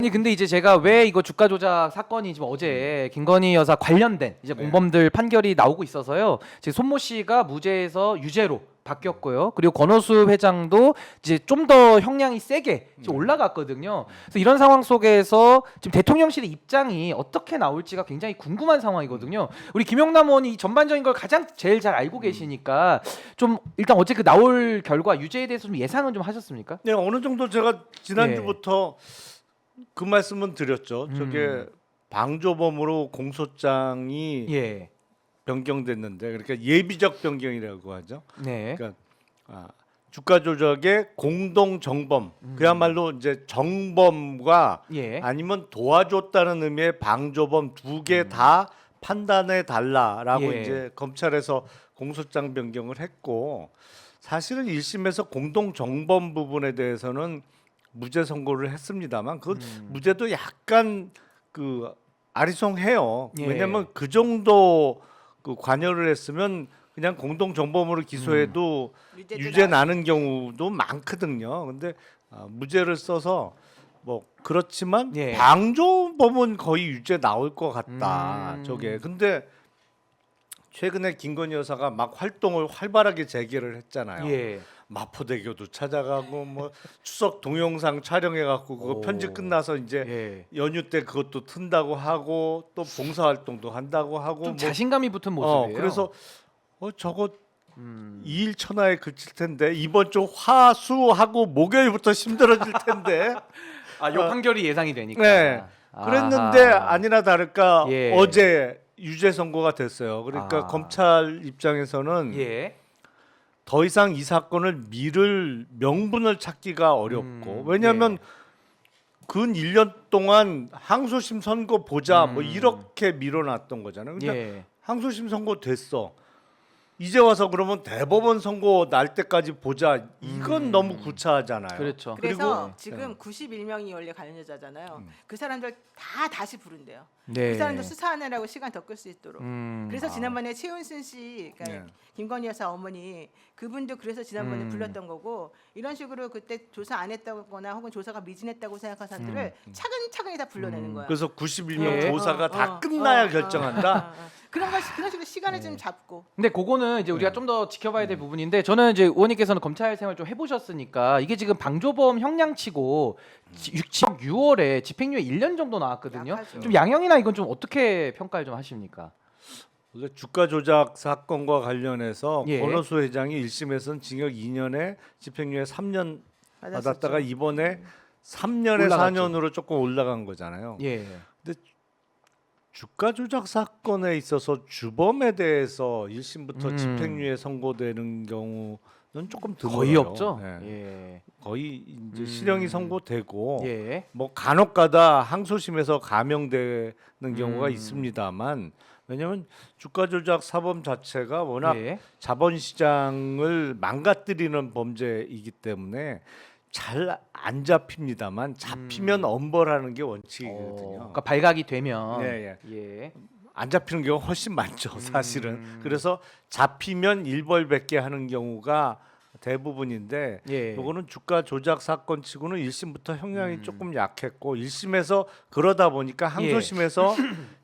아니 근데 이제 제가 왜 이거 주가 조작 사건이 지금 어제 김건희 여사 관련된 이제 공범들 판결이 나오고 있어서요. 지금 손모 씨가 무죄에서 유죄로 바뀌었고요. 그리고 권오수 회장도 이제 좀 더 형량이 세게 지금 올라갔거든요. 그래서 이런 상황 속에서 지금 대통령실의 입장이 어떻게 나올지가 굉장히 궁금한 상황이거든요. 우리 김영남 의원이 이 전반적인 걸 가장 제일 잘 알고 계시니까 좀 일단 어제 그 나올 결과 유죄에 대해서 좀 예상은 좀 하셨습니까? 네, 어느 정도 제가 지난주부터 그 말씀은 드렸죠. 저게 방조범으로 공소장이 예. 변경됐는데, 그러니까 예비적 변경이라고 하죠. 네. 그러니까 주가 조작의 공동 정범, 그야말로 이제 정범과 예. 아니면 도와줬다는 의미의 방조범 두 개 다 판단해 달라라고 예. 이제 검찰에서 공소장 변경을 했고, 사실은 1심에서 공동 정범 부분에 대해서는 무죄 선고를 했습니다만 그 무죄도 약간 그 아리송해요. 예. 왜냐하면 그 정도 그 관여를 했으면 그냥 공동 정범으로 기소해도 유죄 나는 경우도 많거든요. 근데 무죄를 써서 뭐 그렇지만 예. 방조범은 거의 유죄 나올 것 같다. 저게 근데 최근에 김건희 여사가 막 활동을 활발하게 재개를 했잖아요. 예. 마포대교도 찾아가고 뭐 추석 동영상 촬영해 갖고 그거 오. 편집 끝나서 이제 예. 연휴 때 그것도 튼다고 하고 또 봉사 활동도 한다고 하고 좀 뭐 자신감이 붙은 모습이에요. 그래서 저거 2일 천하에 그칠 텐데 이번 주 화수하고 목요일부터 힘들어질 텐데 요 판결이 예상이 되니까. 네. 그랬는데 아하. 아니나 다를까 예. 어제 유죄 선고가 됐어요. 그러니까 아. 검찰 입장에서는 예. 더 이상 이 사건을 미룰 명분을 찾기가 어렵고 왜냐하면 근 1년 동안 항소심 선고 보자 뭐 이렇게 밀어놨던 거잖아요. 근데 예. 항소심 선고 됐어. 이제 와서 그러면 대법원 선고 날 때까지 보자. 이건 너무 구차하잖아요. 그렇죠. 그래서 그리고- 지금 91명이 원래 관련자잖아요. 그 사람들 다 다시 부른대요. 네. 그 사람들 수사하느라고 시간 더 끌 수 있도록. 음. 그래서 지난번에 최은순 씨, 그러니까 네. 김건희 여사 어머니 그분도 그래서 지난번에 불렀던 거고 이런 식으로 그때 조사 안 했다거나 혹은 조사가 미진했다고 생각한 사람들을 차근차근히 다 불러내는 거예요. 그래서 91명 예. 조사가 다 끝나야 결정한다. 그런 식으로 시간을 좀 잡고. 근데 그거는 이제 우리가 좀 더 지켜봐야 될 부분인데 저는 이제 의원님께서는 검찰 생활 좀 해보셨으니까 이게 지금 방조범 형량치고 지금 6월에 집행유예 1년 정도 나왔거든요. 약하죠. 좀 양형이나 이건 좀 어떻게 평가를 좀 하십니까? 원래 주가 조작 사건과 관련해서 예. 권오수 회장이 1심에서는 징역 2년에 집행유예 3년 받았다가 받았었죠. 이번에 3년에 올라갔죠. 4년으로 조금 올라간 거잖아요. 예. 주가 조작 사건에 있어서 주범에 대해서 1심부터 음. 집행유예 선고되는 경우는 조금 드물어요. 거의 없죠. 네. 예. 거의 이제 실형이 선고되고 예. 뭐 간혹가다 항소심에서 감형되는 경우가 있습니다만 왜냐하면 주가 조작 사범 자체가 워낙 예. 자본시장을 망가뜨리는 범죄이기 때문에 잘 안 잡힙니다만 잡히면 엄벌하는 게 원칙이거든요. 그러니까 발각이 되면 네, 예. 안 잡히는 경우가 훨씬 많죠, 사실은. 그래서 잡히면 일벌백계 하는 경우가 대부분인데 예. 요거는 주가 조작 사건치고는 1심부터 형량이 조금 약했고 1심에서 그러다 보니까 항소심에서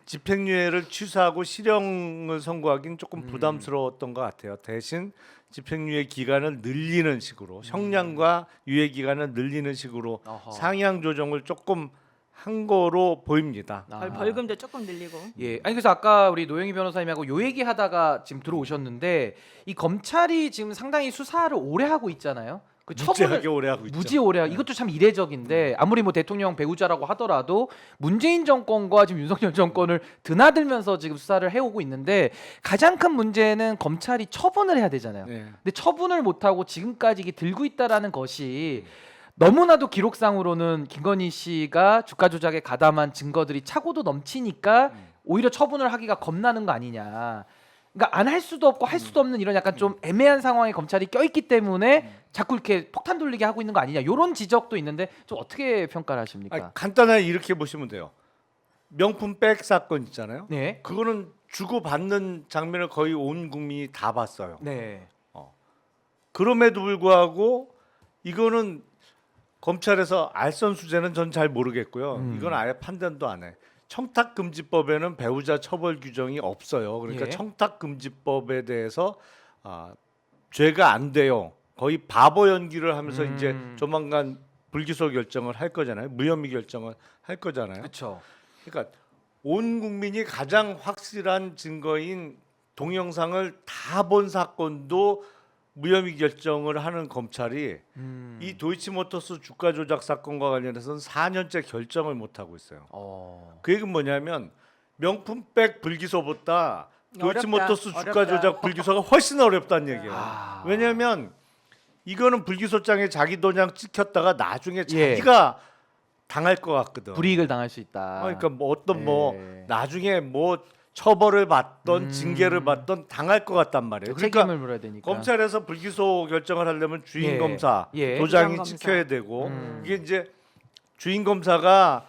집행유예를 취소하고 실형을 선고하기는 조금 부담스러웠던 것 같아요. 대신 집행유예 기간을 늘리는 식으로 형량과 유예 기간을 늘리는 식으로 어허. 상향 조정을 조금 한 거로 보입니다. 아하. 벌금도 조금 늘리고. 예. 아니 그래서 아까 우리 노영희 변호사님하고 요 얘기 하다가 지금 들어오셨는데 이 검찰이 지금 상당히 수사를 오래 하고 있잖아요. 그 무지하게 오래 하고 있죠. 무지 오래 하고 이것도 참 이례적인데 아무리 뭐 대통령 배우자라고 하더라도 문재인 정권과 지금 윤석열 정권을 드나들면서 지금 수사를 해오고 있는데 가장 큰 문제는 검찰이 처분을 해야 되잖아요. 네. 근데 처분을 못하고 지금까지 이게 들고 있다라는 것이 너무나도 기록상으로는 김건희 씨가 주가 조작에 가담한 증거들이 차고도 넘치니까 오히려 처분을 하기가 겁나는 거 아니냐. 그러니까 안 할 수도 없고 할 수도 없는 이런 약간 좀 애매한 상황에 검찰이 껴있기 때문에 자꾸 이렇게 폭탄 돌리게 하고 있는 거 아니냐. 이런 지적도 있는데 좀 어떻게 평가를 하십니까? 아니, 간단하게 이렇게 보시면 돼요. 명품 백 사건 있잖아요. 네. 그거는 주고 받는 장면을 거의 온 국민이 다 봤어요. 네. 그럼에도 불구하고 이거는 검찰에서 알선수재는 전 잘 모르겠고요. 이건 아예 판단도 안 해. 청탁금지법에는 배우자 처벌 규정이 없어요. 그러니까 예. 청탁금지법에 대해서 죄가 안 돼요. 거의 바보 연기를 하면서 이제 조만간 불기소 결정을 할 거잖아요. 무혐의 결정을 할 거잖아요. 그렇죠. 그러니까 온 국민이 가장 확실한 증거인 동영상을 다 본 사건도 무혐의 결정을 하는 검찰이 이 도이치모터스 주가 조작 사건과 관련해서는 4년째 결정을 못 하고 있어요. 그 얘기는 뭐냐면 명품백 불기소보다 도이치모터스 어렵다. 주가 조작 불기소가 훨씬 어렵다는 얘기예요. 아. 왜냐하면 이거는 불기소장에 자기 도장 찍혔다가 나중에 예. 자기가 당할 것 같거든. 불이익을 당할 수 있다. 그러니까 뭐 어떤 예. 뭐 나중에 뭐 처벌을 받던 징계를 받던 당할 것 같단 말이에요. 그러니까 책임을 물어야 되니까. 검찰에서 불기소 결정을 하려면 주인 예. 검사 예. 도장이 부장검사. 찍혀야 되고 이게 이제 주인 검사가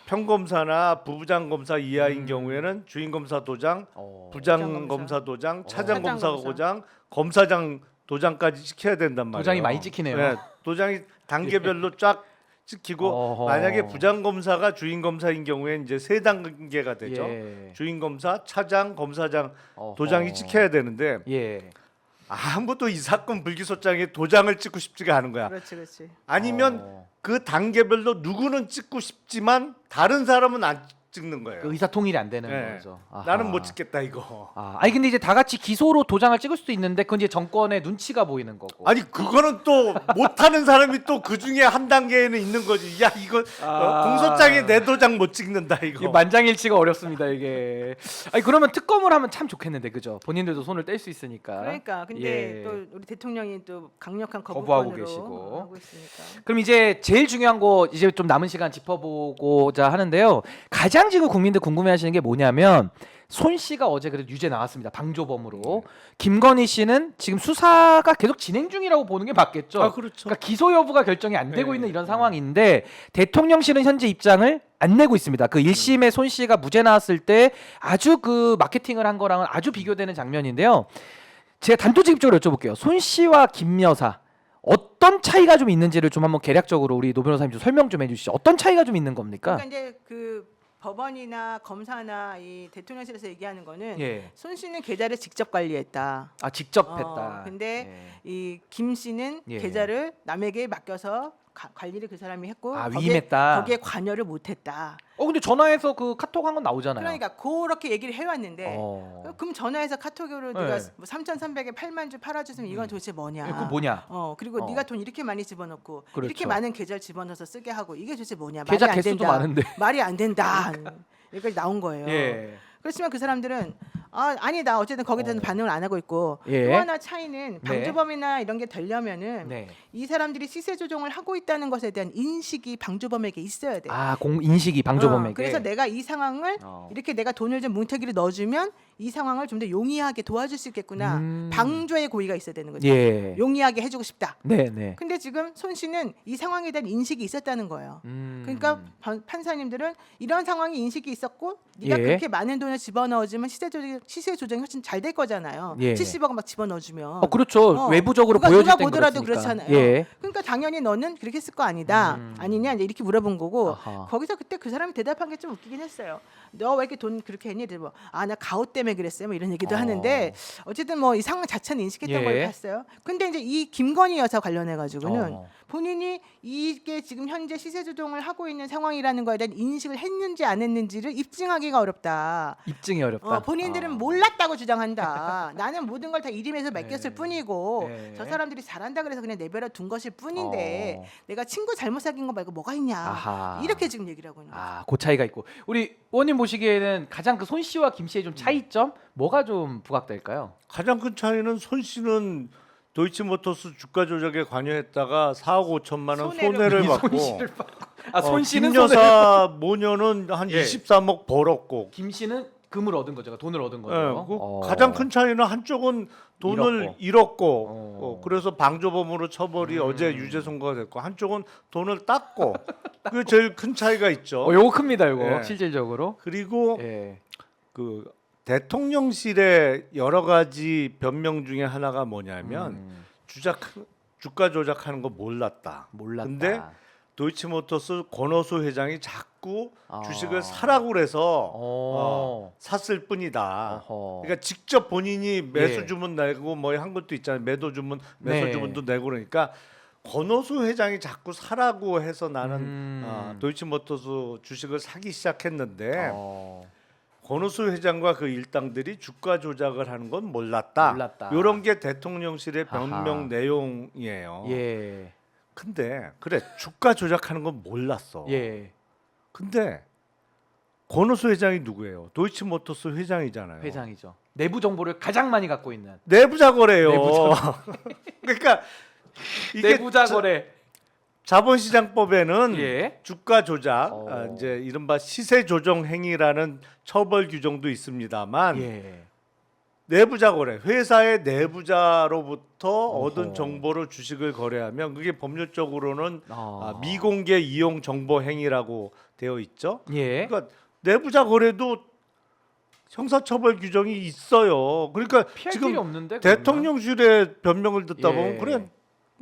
평검사나 부부장 검사 이하인 경우에는 주인 검사 도장, 부장 검사 도장, 차장 검사 차장 도장, 검사장 도장까지 찍혀야 된단 말이에요. 도장이 많이 찍히네요. 네, 도장이 단계별로 쫙 찍히고 어허. 만약에 부장 검사가 주인 검사인 경우에 이제 세 단계가 되죠. 예. 주인 검사, 차장, 검사장 어허. 도장이 찍혀야 되는데 예. 아무도 이 사건 불기소장에 도장을 찍고 싶지가 않은 거야. 그렇지. 아니면 그 단계별로 누구는 찍고 싶지만 다른 사람은 안 찍는 거예요. 그 의사 통일이 안 되는 네. 거죠. 아하. 나는 못 찍겠다 이거. 아니 근데 이제 다 같이 기소로 도장을 찍을 수도 있는데 그건 이제 정권의 눈치가 보이는 거고. 아니 그거는 또 못하는 사람이 또 그 중에 한 단계에는 있는 거지. 야 이거 공소장에 내 도장 못 찍는다 이게 이거. 만장일치가 어렵습니다 이게. 아니 그러면 특검을 하면 참 좋겠는데 그죠? 본인들도 손을 뗄 수 있으니까. 그러니까 근데 예. 또 우리 대통령이 또 강력한 거부하고 거부권으로 계시고. 하고 있으니까. 그럼 이제 제일 중요한 거 이제 좀 남은 시간 짚어보고자 하는데요. 가장 지금 국민들 궁금해하시는 게 뭐냐면 손 씨가 어제 그래도 유죄 나왔습니다. 방조범으로. 김건희 씨는 지금 수사가 계속 진행 중이라고 보는 게 맞겠죠. 그렇죠. 그러니까 기소 여부가 결정이 안 되고 네. 있는 이런 상황인데 대통령실은 현재 입장을 안 내고 있습니다. 그 1심에 손 씨가 무죄 나왔을 때 아주 그 마케팅을 한 거랑은 아주 비교되는 장면인데요. 제가 단도직입적으로 여쭤볼게요. 손 씨와 김 여사 어떤 차이가 좀 있는지를 좀 한번 개략적으로 우리 노 변호사님 좀 설명 좀 해주시죠. 어떤 차이가 좀 있는 겁니까? 그러니까 이제 그 법원이나 검사나 이 대통령실에서 얘기하는 거는 예. 손 씨는 계좌를 직접 관리했다. 아 직접 했다. 근데 예. 이 김 씨는 예. 계좌를 남에게 맡겨서 관리를 그 사람이 했고 아, 위임했다. 거기에 관여를 못했다. 근데 전화해서 그 카톡 한 건 나오잖아요. 그러니까 그렇게 얘기를 해왔는데 어. 그럼 전화해서 카톡으로 네. 네가 뭐 3,300에 8만 주 팔아주면 이건 도대체 뭐냐? 그 뭐냐? 그리고 어. 네가 돈 이렇게 많이 집어넣고 그렇죠. 이렇게 많은 계좌를 집어넣어서 쓰게 하고 이게 도대체 뭐냐? 계좌 말이 안 개수도 된다. 많은데. 말이 안 된다. 여기까지 나온 거예요. 예. 그렇지만 그 사람들은 아니다 어쨌든 거기에 대해서 반응을 안 하고 있고 예. 또 하나 차이는 네. 방조범이나 이런 게 되려면은 네. 이 사람들이 시세 조정을 하고 있다는 것에 대한 인식이 방조범에게 있어야 돼. 인식이 방조범에게. 그래서 내가 이 상황을 이렇게 내가 돈을 좀 뭉태기를 넣어주면 이 상황을 좀 더 용이하게 도와줄 수 있겠구나. 방조의 고의가 있어야 되는 거죠. 예. 용이하게 해주고 싶다. 네, 네. 근데 지금 손 씨는 이 상황에 대한 인식이 있었다는 거예요. 그러니까 판사님들은 이런 상황이 인식이 있었고 네가 예. 그렇게 많은 돈을 집어넣어주면 시세 조정이 훨씬 잘 될 거잖아요. 예. 70억 막 집어넣어주면. 그렇죠. 외부적으로 보여줄 누가 땐 보더라도 그렇으니까. 그렇잖아요. 예. 그러니까 당연히 너는 그렇게 했을 거 아니다. 아니냐 이제 이렇게 물어본 거고 아하. 거기서 그때 그 사람이 대답한 게 좀 웃기긴 했어요. 너 왜 이렇게 돈 그렇게 했니? 나 가오 때문에 그랬어요. 뭐 이런 얘기도 하는데 어쨌든 뭐 이 상황 자체는 인식했던 예. 걸 봤어요. 근데 이제 이 김건희 여사 관련해 가지고는 어. 본인이 이게 지금 현재 시세 조정을 하고 있는 상황이라는 거에 대한 인식을 했는지 안 했는지를 입증하기가 어렵다. 입증이 어렵다. 본인들은 몰랐다고 주장한다. 나는 모든 걸 다 일임해서 맡겼을 뿐이고 네. 저 사람들이 잘한다 그래서 그냥 내버려 둔 것일 뿐인데 내가 친구 잘못 사귄 거 말고 뭐가 있냐. 아하. 이렇게 지금 얘기를 하고 있는 거죠. 그 차이가 있고 우리 의원님 보시기에는 가장 그 손 씨와 김 씨의 좀 차이점 뭐가 좀 부각될까요? 가장 큰 차이는 손 씨는 도이치모터스 주가 조작에 관여했다가 4억 5천만 원 손해를 받고 손 씨를 받고. 손 씨는 김 여사 모녀는 한 예. 23억 벌었고 김 씨는 금을 얻은 거죠. 돈을 얻은 예, 거죠. 그 가장 큰 차이는 한쪽은 돈을 잃었고 어. 그래서 방조범으로 처벌이 어제 유죄 선고가 됐고 한쪽은 돈을 땄고 그게 제일 큰 차이가 있죠. 요거 큽니다. 요거 예. 실질적으로. 그리고 예. 그 대통령실의 여러 가지 변명 중에 하나가 뭐냐면 주가 조작하는 거 몰랐다. 몰랐다. 근데 도이치모터스 권오수 회장이 자꾸 아. 주식을 사라고 그래서 어. 샀을 뿐이다. 어허. 그러니까 직접 본인이 매수 예. 주문 내고 뭐 한 것도 있잖아요. 매도 주문, 매수 네. 주문도 내고 그러니까 권오수 회장이 자꾸 사라고 해서 나는 도이치모터스 주식을 사기 시작했는데 어. 권오수 회장과 그 일당들이 주가 조작을 하는 건 몰랐다. 몰랐다. 이런 게 대통령실의 아하. 변명 내용이에요. 예. 근데 그래 주가 조작하는 건 몰랐어. 예. 근데 권오수 회장이 누구예요? 도이치모터스 회장이잖아요. 회장이죠. 내부 정보를 가장 많이 갖고 있는 내부자 거래요. 내부자 그러니까 이게 내부자 거래. 자본시장법에는 예. 주가 조작, 어. 이제 이른바 시세 조정 행위라는 처벌 규정도 있습니다만 예. 내부자 거래, 회사의 내부자로부터 어허. 얻은 정보로 주식을 거래하면 그게 법률적으로는 아. 미공개 이용 정보 행위라고 되어 있죠. 예. 그러니까 내부자 거래도 형사처벌 규정이 있어요. 그러니까 피할 지금 길이 없는데 그러면? 대통령실의 변명을 듣다 예. 보면 그래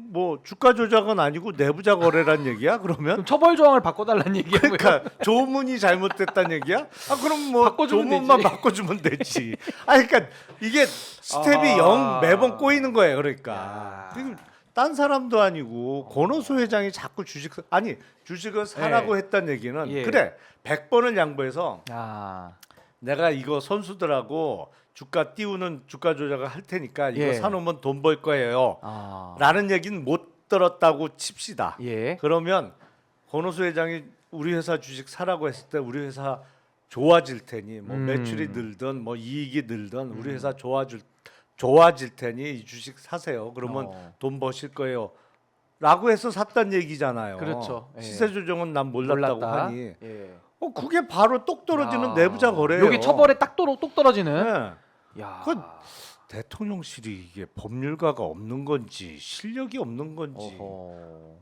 뭐 주가 조작은 아니고 내부자 거래란 얘기야? 그러면 그럼 처벌 조항을 바꿔달라는 얘기예요. 그러니까 조문이 잘못됐다는 얘기야? 아 그럼 뭐 바꿔주면 조문만 되지. 바꿔주면 되지. 아 그러니까 이게 스텝이 아하. 영 매번 꼬이는 거예요. 야. 그러니까 그리고 딴 사람도 아니고 권오수 회장이 자꾸 주식을 사라고 했다는 얘기는 예. 그래 100번을 양보해서 아. 내가 이거 선수들하고 주가 띄우는 주가 조작을 할 테니까 이거 예. 사놓으면 돈 벌 거예요. 아. 라는 얘기는 못 들었다고 칩시다. 예. 그러면 권오수 회장이 우리 회사 주식 사라고 했을 때 우리 회사 좋아질 테니 뭐 매출이 늘든 뭐 이익이 늘든 우리 회사 좋아질 테니 이 주식 사세요. 그러면 돈 버실 거예요. 라고 해서 샀단 얘기잖아요. 그렇죠. 예. 시세 조정은 난 몰랐다고 몰랐다. 하니 예. 그게 바로 똑 떨어지는 야. 내부자 거래예요. 여기 처벌에 똑 떨어지는. 네. 야. 그건 대통령실이 이게 법률가가 없는 건지 실력이 없는 건지 어허.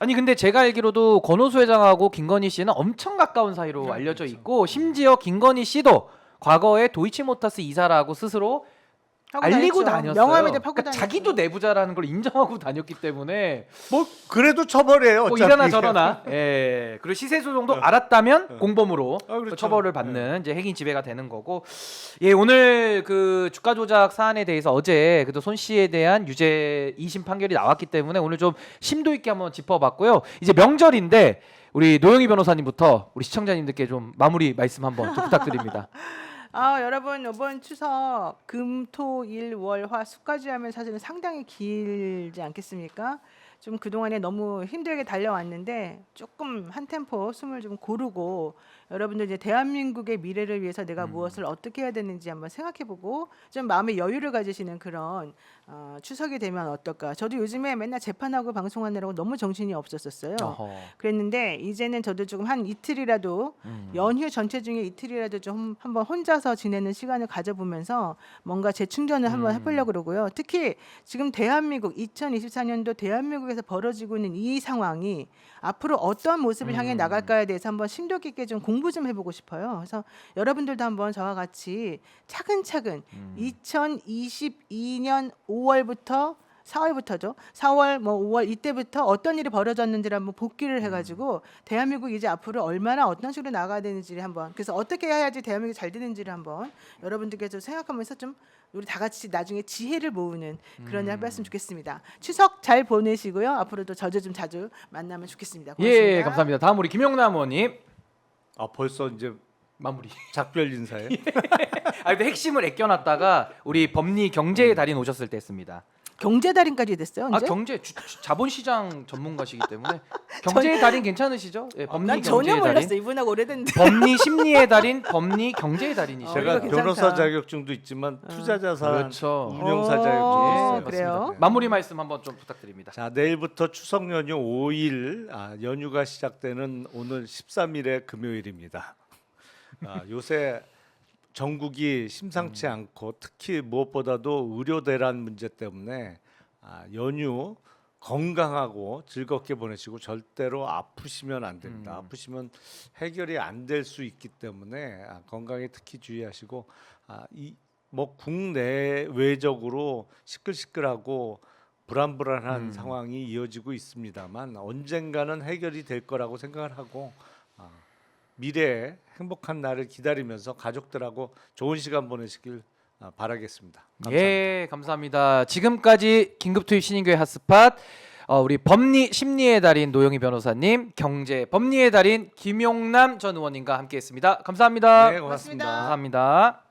아니 근데 제가 알기로도 권오수 회장하고 김건희 씨는 엄청 가까운 사이로 알려져 있고 심지어 김건희 씨도 과거에 도이치모터스 이사라고 스스로 하고 알리고 다녔죠. 다녔어요. 명함에다 파고 그러니까 다녔죠. 자기도 내부자라는 걸 인정하고 다녔기 때문에 뭐 그래도 처벌해요. 뭐 어차피. 이러나 저러나 예 그리고 시세 조정도 알았다면 공범으로 그렇죠. 처벌을 받는 이제 핵인 지배가 되는 거고 예 오늘 그 주가 조작 사안에 대해서 어제 그래도 손 씨에 대한 유죄 2심 판결이 나왔기 때문에 오늘 좀 심도 있게 한번 짚어봤고요. 이제 명절인데 우리 노영희 변호사님부터 우리 시청자님들께 좀 마무리 말씀 한번 좀 부탁드립니다. 여러분 이번 추석 금, 토, 일, 월, 화 수까지 하면 사실은 상당히 길지 않겠습니까? 좀 그동안에 너무 힘들게 달려왔는데 조금 한 템포 숨을 좀 고르고 여러분들 이제 대한민국의 미래를 위해서 내가 무엇을 어떻게 해야 되는지 한번 생각해보고 좀 마음의 여유를 가지시는 그런 추석이 되면 어떨까? 저도 요즘에 맨날 재판하고 방송하느라고 너무 정신이 없었었어요. 어허. 그랬는데 이제는 저도 조금 한 이틀이라도 연휴 전체 중에 이틀이라도 좀 한번 혼자서 지내는 시간을 가져보면서 뭔가 재충전을 한번 해보려고 그러고요. 특히 지금 대한민국 2024년도 대한민국에서 벌어지고 있는 이 상황이 앞으로 어떤 모습을 향해 나갈까에 대해서 한번 심도 깊게 좀 공부 좀 해보고 싶어요. 그래서 여러분들도 한번 저와 같이 차근차근 2022년 5월부터 4월부터죠. 4월 뭐 5월 이때부터 어떤 일이 벌어졌는지를 한번 복기를 해가지고 대한민국 이제 앞으로 얼마나 어떤 식으로 나가야 되는지를 한번 그래서 어떻게 해야지 대한민국이 잘 되는지를 한번 여러분들께서 생각하면서 좀 우리 다 같이 나중에 지혜를 모으는 그런 일 해봤으면 좋겠습니다. 추석 잘 보내시고요. 앞으로도 저도 좀 자주 만나면 좋겠습니다. 고맙습니다. 예 감사합니다. 다음 우리 김용남 의원님 벌써 이제 마무리. 작별 인사에 아 근데 핵심을 애껴놨다가 우리 법리 경제의 달인 오셨을 때 했습니다. 경제 달인까지 됐어요. 아 언제? 경제 자본시장 전문가시기 때문에 경제의 달인 괜찮으시죠? 예, 법리 난 전혀 경제의 몰랐어. 달인. 이분하고 오래됐는데. 법리 심리의 달인, 법리 경제의 달인이시죠. 이거 제가 괜찮다. 변호사 자격증도 있지만 투자자산 그렇죠. 운용사 자격증도 있어요. 그래요? 맞습니다. 마무리 말씀 한번 좀 부탁드립니다. 자 내일부터 추석 연휴 5일 연휴가 시작되는 오늘 13일의 금요일입니다. 요새 전국이 심상치 않고 특히 무엇보다도 의료 대란 문제 때문에 연휴 건강하고 즐겁게 보내시고 절대로 아프시면 안 됩니다. 아프시면 해결이 안 될 수 있기 때문에 건강에 특히 주의하시고 이 뭐 국내외적으로 시끌시끌하고 불안불안한 상황이 이어지고 있습니다만 언젠가는 해결이 될 거라고 생각을 하고 미래에 행복한 날을 기다리면서 가족들하고 좋은 시간 보내시길 바라겠습니다. 감사합니다. 예, 감사합니다. 지금까지 긴급 투입 신인교회 핫스팟 우리 법리 심리의 달인 노영희 변호사님, 경제 법리의 달인 김용남 전 의원님과 함께했습니다. 감사합니다. 네, 고맙습니다. 감사합니다.